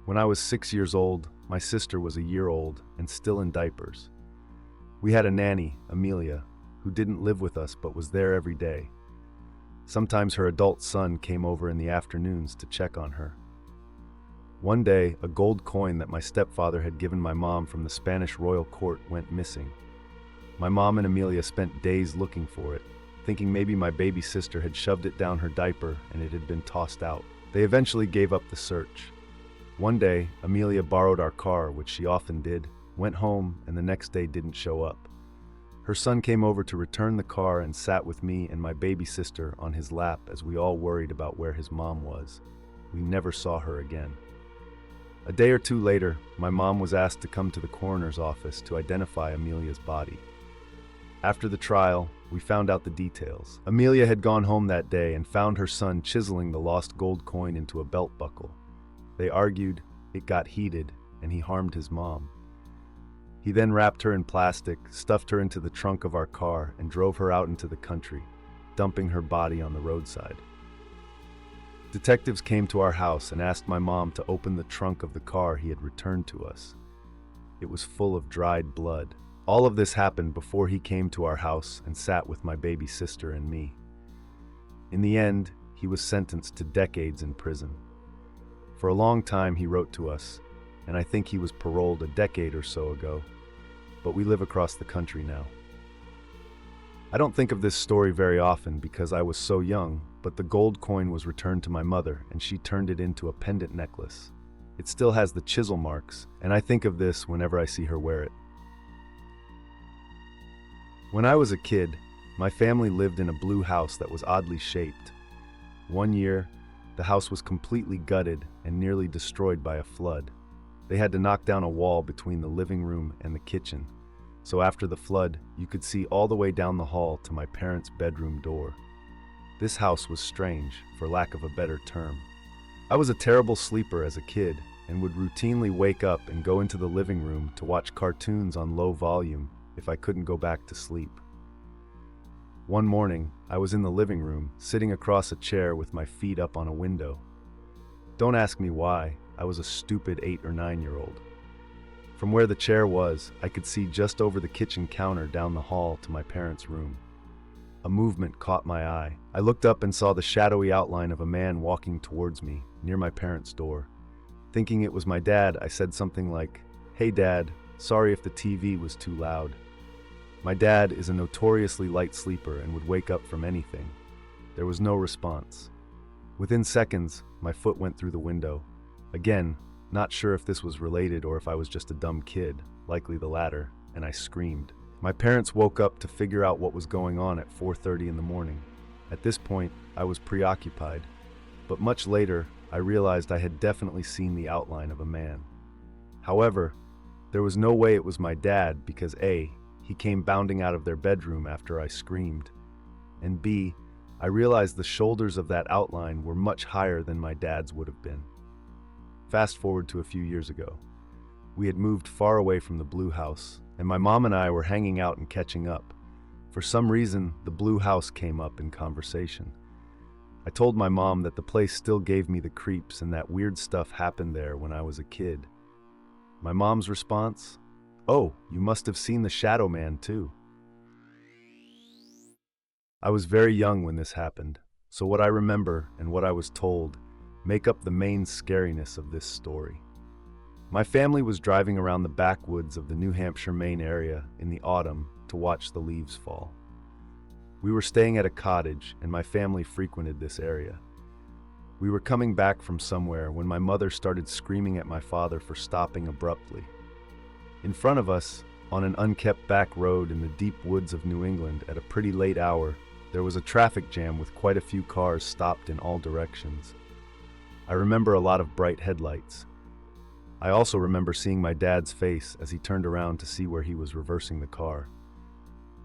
When I was 6 years old, my sister was a year old and still in diapers. We had a nanny, Amelia, who didn't live with us but was there every day. Sometimes her adult son came over in the afternoons to check on her. One day, a gold coin that my stepfather had given my mom from the Spanish royal court went missing. My mom and Amelia spent days looking for it, thinking maybe my baby sister had shoved it down her diaper and it had been tossed out. They eventually gave up the search. One day, Amelia borrowed our car, which she often did, went home, and the next day didn't show up. Her son came over to return the car and sat with me and my baby sister on his lap as we all worried about where his mom was. We never saw her again. A day or two later, my mom was asked to come to the coroner's office to identify Amelia's body. After the trial, we found out the details. Amelia had gone home that day and found her son chiseling the lost gold coin into a belt buckle. They argued, it got heated, and he harmed his mom. He then wrapped her in plastic, stuffed her into the trunk of our car, and drove her out into the country, dumping her body on the roadside. Detectives came to our house and asked my mom to open the trunk of the car he had returned to us. It was full of dried blood. All of this happened before he came to our house and sat with my baby sister and me. In the end, he was sentenced to decades in prison. For a long time he wrote to us, and I think he was paroled a decade or so ago, but we live across the country now. I don't think of this story very often because I was so young, but the gold coin was returned to my mother and she turned it into a pendant necklace. It still has the chisel marks, and I think of this whenever I see her wear it. When I was a kid, my family lived in a blue house that was oddly shaped. One year, the house was completely gutted and nearly destroyed by a flood. They had to knock down a wall between the living room and the kitchen, so after the flood, you could see all the way down the hall to my parents' bedroom door. This house was strange, for lack of a better term. I was a terrible sleeper as a kid and would routinely wake up and go into the living room to watch cartoons on low volume if I couldn't go back to sleep. One morning, I was in the living room, sitting across a chair with my feet up on a window. Don't ask me why, I was a stupid 8 or 9-year-old. From where the chair was, I could see just over the kitchen counter down the hall to my parents' room. A movement caught my eye. I looked up and saw the shadowy outline of a man walking towards me, near my parents' door. Thinking it was my dad, I said something like, "Hey Dad, sorry if the TV was too loud." My dad is a notoriously light sleeper and would wake up from anything. There was no response. Within seconds, my foot went through the window. Again, not sure if this was related or if I was just a dumb kid, likely the latter, and I screamed. My parents woke up to figure out what was going on at 4:30 in the morning. At this point, I was preoccupied, but much later, I realized I had definitely seen the outline of a man. However, there was no way it was my dad because A, he came bounding out of their bedroom after I screamed, and B, I realized the shoulders of that outline were much higher than my dad's would have been. Fast forward to a few years ago. We had moved far away from the blue house, and my mom and I were hanging out and catching up. For some reason, the blue house came up in conversation. I told my mom that the place still gave me the creeps and that weird stuff happened there when I was a kid. My mom's response? "Oh, you must have seen the Shadow Man too." I was very young when this happened, so what I remember and what I was told make up the main scariness of this story. My family was driving around the backwoods of the New Hampshire, Maine area in the autumn to watch the leaves fall. We were staying at a cottage and my family frequented this area. We were coming back from somewhere when my mother started screaming at my father for stopping abruptly. In front of us, on an unkept back road in the deep woods of New England at a pretty late hour, there was a traffic jam with quite a few cars stopped in all directions. I remember a lot of bright headlights. I also remember seeing my dad's face as he turned around to see where he was reversing the car.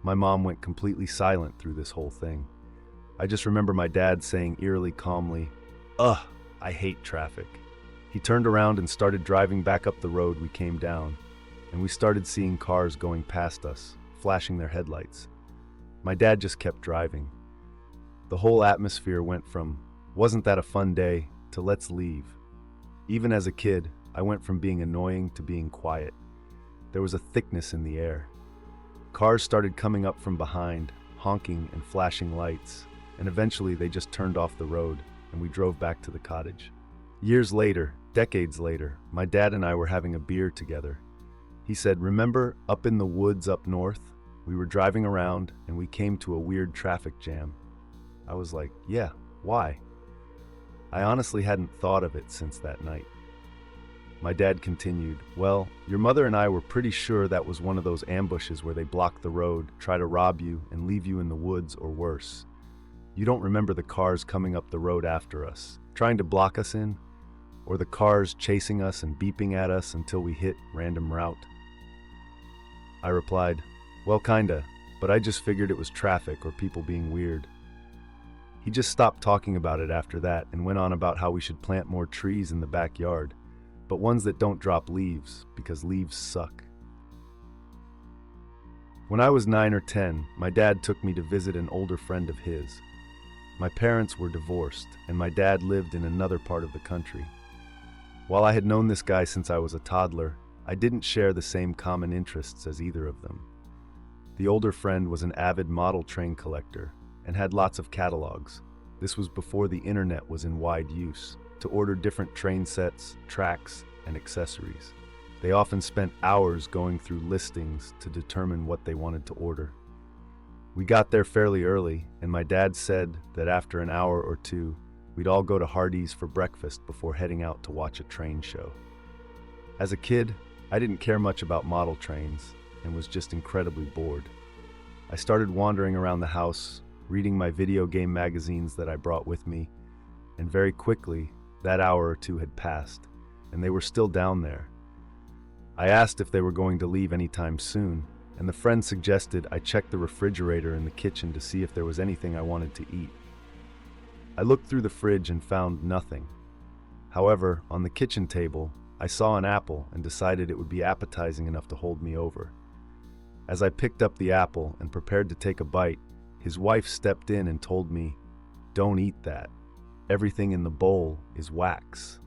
My mom went completely silent through this whole thing. I just remember my dad saying eerily calmly, "Ugh, I hate traffic." He turned around and started driving back up the road we came down, and we started seeing cars going past us, flashing their headlights. My dad just kept driving. The whole atmosphere went from, "Wasn't that a fun day?" to "Let's leave." Even as a kid, I went from being annoying to being quiet. There was a thickness in the air. Cars started coming up from behind, honking and flashing lights, and eventually they just turned off the road, and we drove back to the cottage. Years later, decades later, my dad and I were having a beer together. He said, "Remember up in the woods up north? We were driving around and we came to a weird traffic jam." I was like, "Yeah, why?" I honestly hadn't thought of it since that night. My dad continued, "Well, your mother and I were pretty sure that was one of those ambushes where they block the road, try to rob you, and leave you in the woods or worse. You don't remember the cars coming up the road after us, trying to block us in? Or the cars chasing us and beeping at us until we hit random route?" I replied, "Well, kinda, but I just figured it was traffic or people being weird." He just stopped talking about it after that and went on about how we should plant more trees in the backyard, but ones that don't drop leaves, because leaves suck. When I was 9 or 10, my dad took me to visit an older friend of his. My parents were divorced, and my dad lived in another part of the country. While I had known this guy since I was a toddler, I didn't share the same common interests as either of them. The older friend was an avid model train collector and had lots of catalogs. This was before the internet was in wide use, to order different train sets, tracks, and accessories. They often spent hours going through listings to determine what they wanted to order. We got there fairly early, and my dad said that after an hour or two, we'd all go to Hardee's for breakfast before heading out to watch a train show. As a kid, I didn't care much about model trains and was just incredibly bored. I started wandering around the house, reading my video game magazines that I brought with me, and very quickly, that hour or two had passed, and they were still down there. I asked if they were going to leave anytime soon, and the friend suggested I check the refrigerator in the kitchen to see if there was anything I wanted to eat. I looked through the fridge and found nothing. However, on the kitchen table, I saw an apple and decided it would be appetizing enough to hold me over. As I picked up the apple and prepared to take a bite, his wife stepped in and told me, "Don't eat that. Everything in the bowl is wax."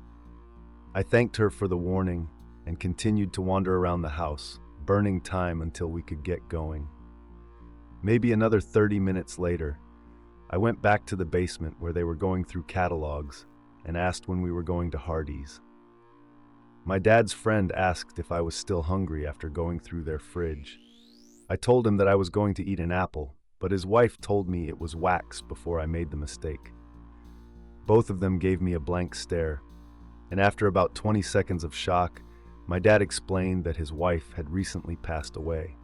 I thanked her for the warning and continued to wander around the house, burning time until we could get going. Maybe another 30 minutes later, I went back to the basement where they were going through catalogs and asked when we were going to Hardee's. My dad's friend asked if I was still hungry after going through their fridge. I told him that I was going to eat an apple, but his wife told me it was wax before I made the mistake. Both of them gave me a blank stare, and after about 20 seconds of shock, my dad explained that his wife had recently passed away.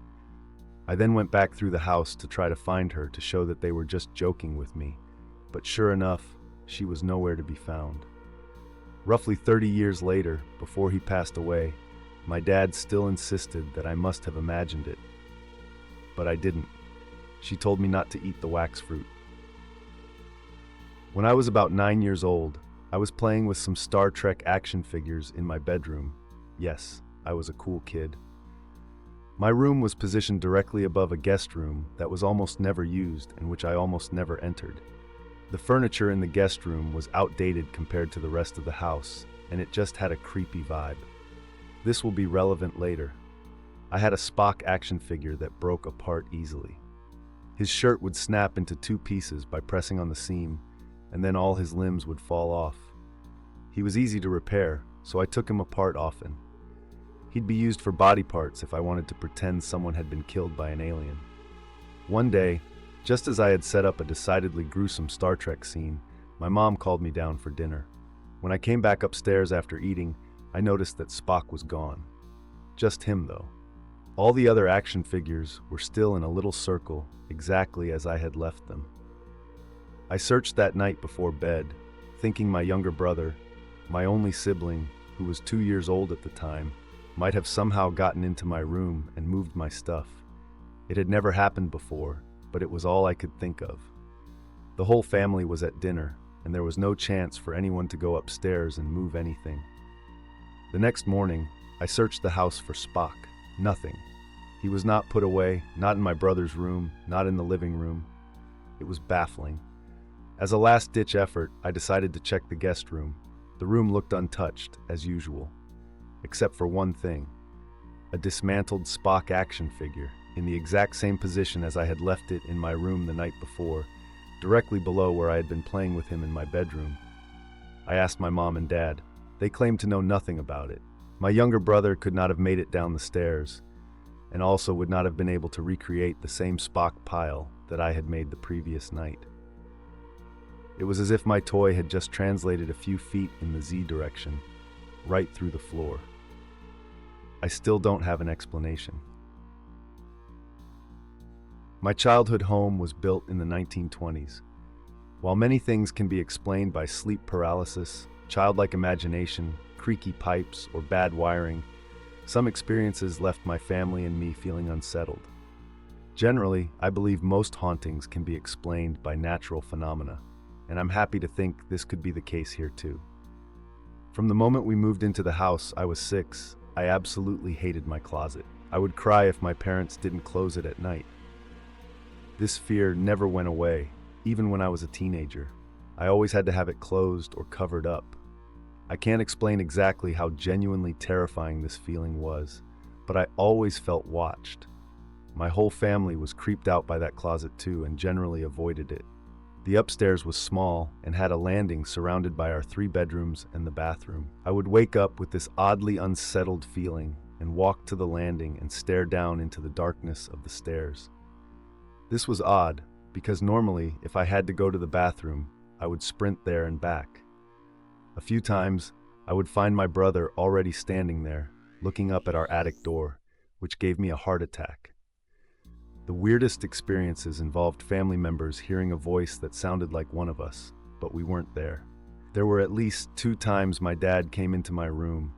I then went back through the house to try to find her to show that they were just joking with me, but sure enough, she was nowhere to be found. Roughly 30 years later, before he passed away, my dad still insisted that I must have imagined it. But I didn't. She told me not to eat the wax fruit. When I was about 9 years old, I was playing with some Star Trek action figures in my bedroom. Yes, I was a cool kid. My room was positioned directly above a guest room that was almost never used and which I almost never entered. The furniture in the guest room was outdated compared to the rest of the house, and it just had a creepy vibe. This will be relevant later. I had a Spock action figure that broke apart easily. His shirt would snap into 2 pieces by pressing on the seam, and then all his limbs would fall off. He was easy to repair, so I took him apart often. He'd be used for body parts if I wanted to pretend someone had been killed by an alien. One day, just as I had set up a decidedly gruesome Star Trek scene, my mom called me down for dinner. When I came back upstairs after eating, I noticed that Spock was gone. Just him, though. All the other action figures were still in a little circle, exactly as I had left them. I searched that night before bed, thinking my younger brother, my only sibling, who was 2 years old at the time, might have somehow gotten into my room and moved my stuff. It had never happened before, but it was all I could think of. The whole family was at dinner, and there was no chance for anyone to go upstairs and move anything. The next morning, I searched the house for Spock. Nothing. He was not put away, not in my brother's room, not in the living room. It was baffling. As a last-ditch effort, I decided to check the guest room. The room looked untouched, as usual. except for one thing: a dismantled Spock action figure in the exact same position as I had left it in my room the night before, directly below where I had been playing with him in my bedroom. I asked my mom and dad. They claimed to know nothing about it. My younger brother could not have made it down the stairs, and also would not have been able to recreate the same Spock pile that I had made the previous night. It was as if my toy had just translated a few feet in the Z direction, right through the floor. I still don't have an explanation. My childhood home was built in the 1920s. While many things can be explained by sleep paralysis, childlike imagination, creaky pipes, or bad wiring, some experiences left my family and me feeling unsettled. Generally, I believe most hauntings can be explained by natural phenomena, and I'm happy to think this could be the case here too. From the moment we moved into the house, I was 6, I absolutely hated my closet. I would cry if my parents didn't close it at night. This fear never went away, even when I was a teenager. I always had to have it closed or covered up. I can't explain exactly how genuinely terrifying this feeling was, but I always felt watched. My whole family was creeped out by that closet too and generally avoided it. The upstairs was small and had a landing surrounded by our 3 bedrooms and the bathroom. I would wake up with this oddly unsettled feeling and walk to the landing and stare down into the darkness of the stairs. This was odd because normally if I had to go to the bathroom, I would sprint there and back. A few times, I would find my brother already standing there, looking up at our attic door, which gave me a heart attack. The weirdest experiences involved family members hearing a voice that sounded like one of us, but we weren't there. There were at least 2 times my dad came into my room,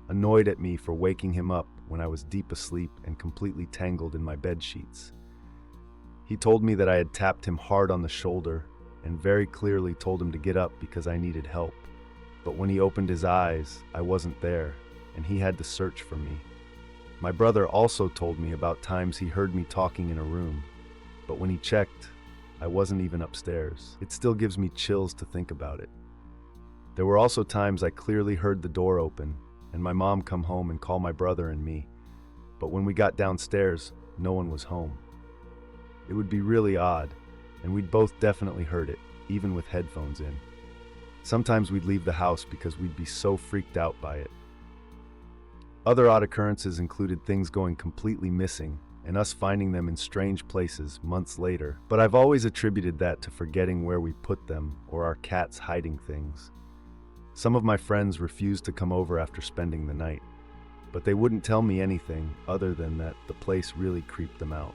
annoyed at me for waking him up when I was deep asleep and completely tangled in my bed sheets. He told me that I had tapped him hard on the shoulder and very clearly told him to get up because I needed help. But when he opened his eyes, I wasn't there, and he had to search for me. My brother also told me about times he heard me talking in a room, but when he checked, I wasn't even upstairs. It still gives me chills to think about it. There were also times I clearly heard the door open, and my mom come home and call my brother and me, but when we got downstairs, no one was home. It would be really odd, and we'd both definitely heard it, even with headphones in. Sometimes we'd leave the house because we'd be so freaked out by it. Other odd occurrences included things going completely missing and us finding them in strange places months later, but I've always attributed that to forgetting where we put them or our cats hiding things. Some of my friends refused to come over after spending the night, but they wouldn't tell me anything other than that the place really creeped them out.